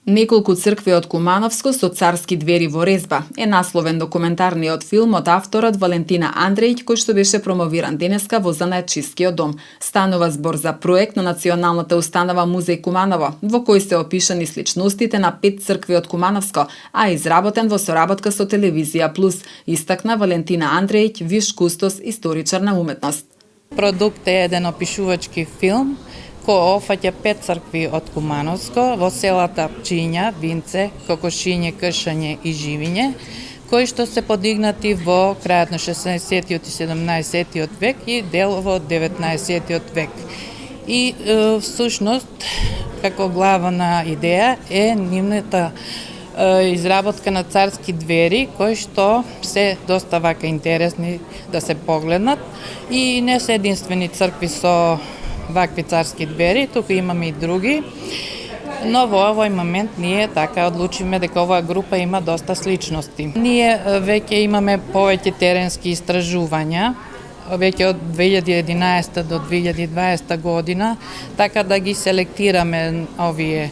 Неколку цркви од Кумановско со царски двери во резба е насловен документарниот филм од авторот Валентина Андрејќ, кој што беше промовиран денеска во Занаетчискиот дом. Станува збор за проект на Националната установа Музеј Куманово, во кој се опишани сличностите на 5 цркви од Кумановско, а изработен во соработка со Телевизија Плюс, истакна Валентина Андрејќ, виш кустос историчар на уметност. Продукт е еден опишувачки филм кој офаќа 5 цркви од Кумановско во селата Пчиња, Винце, Кокошиње, Кршање и Живиње, кои што се подигнати во крајот на 16-тиот и 17-тиот век и делово од 19-тиот век. И всушност, како главна идеја е нивната изработка на царски двери, кои што се доста вака интересни да се погледнат и не се единствени цркви со вакви царски двери, тука имаме и други. Но во овој момент ние така одлучиме дека оваа група има доста сличности. Ние веќе имаме повеќе теренски истражувања, веќе од 2011 до 2020 година, така да ги селектираме овие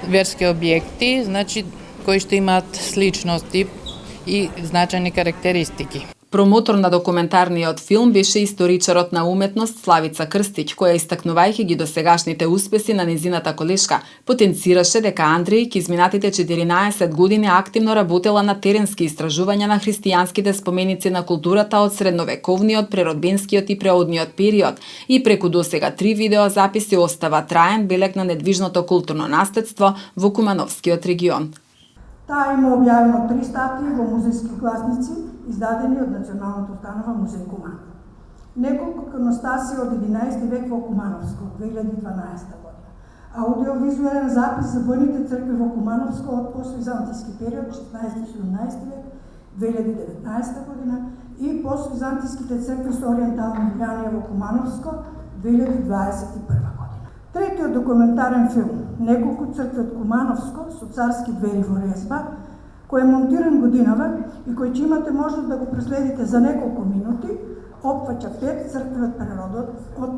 верски објекти, значи кои што имаат сличности и значајни карактеристики. Промотор на документарниот филм беше историчарот на уметност Славица Крстиќ, која истакнувајќи ги досегашните успеси на незината колешка, потенцираше дека Андрејќ изминатите 14 години активно работела на теренски истражувања на христијанските споменици на културата од средновековниот, преродбенскиот и преодниот период и преку досега 3 видеозаписи остава траен белег на недвижното културно наследство во Кумановскиот регион. Таа има објавено 3 статии во музејски гласници, издадени од Националната установа Музеј Куман. Неколку иконостаси од 11 век во Кумановско, 2012 година. Аудиовизуелен запис за војните цркви во Кумановско од поствизантиски период, 16-17 век, 2019 година и поствизантиските цркви со ориентално влијание во Кумановско, 2021 година. Третиот документарен филм, Неколку цркви од Кумановско со царски двери во резба, кој е монтиран годинава и кој ќе имате можност да го проследите за неколку минути, опфаќа 5 цркви од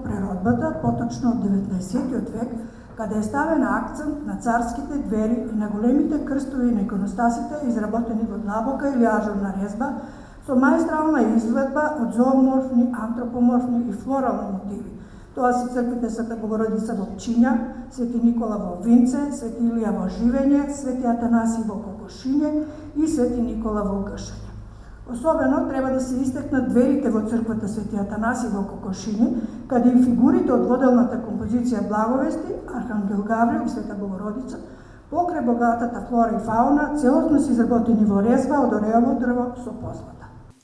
преродбата, поточно од 19-тиот век, каде е ставен акцент на царските двери и на големите крстови на иконостасите, изработени во длабока или ажурна резба, со маестрална изведба од зооморфни, антропоморфни и флорални мотиви. Тоа се црквите Света Богородица во Пчиња, Свети Никола во Винце, Свети Илија во Живење, Свети Атанаси во Кокошиње и Свети Никола во Кршање. Особено треба да се истекнат дверите во црквата Свети Атанаси во Кокошиње, каде и фигурите од воделната композиција Благовести, Архангел Гаврил и Света Богородица, покрај богатата флора и фауна, целосно се изработени во резба од ореово дрво со позлата.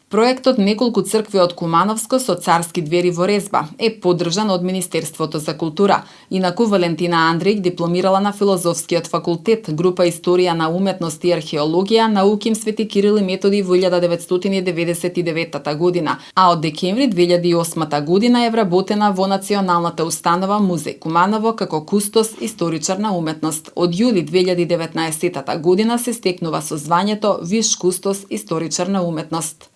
Проектот Неколку цркви од Кумановско со царски двери во резба е поддржан од Министерството за култура. Инаку Валентина Андрејќ дипломирала на Филозофскиот факултет, група Историја на уметност и археологија на УКИМ Свети Кирил и Методи во 1999 година, а од декември 2008 година е вработена во Националната установа Музеј Куманово како кустос историчар на уметност. Од јули 2019 година се стекнува со звањето виш кустос историчар на уметност.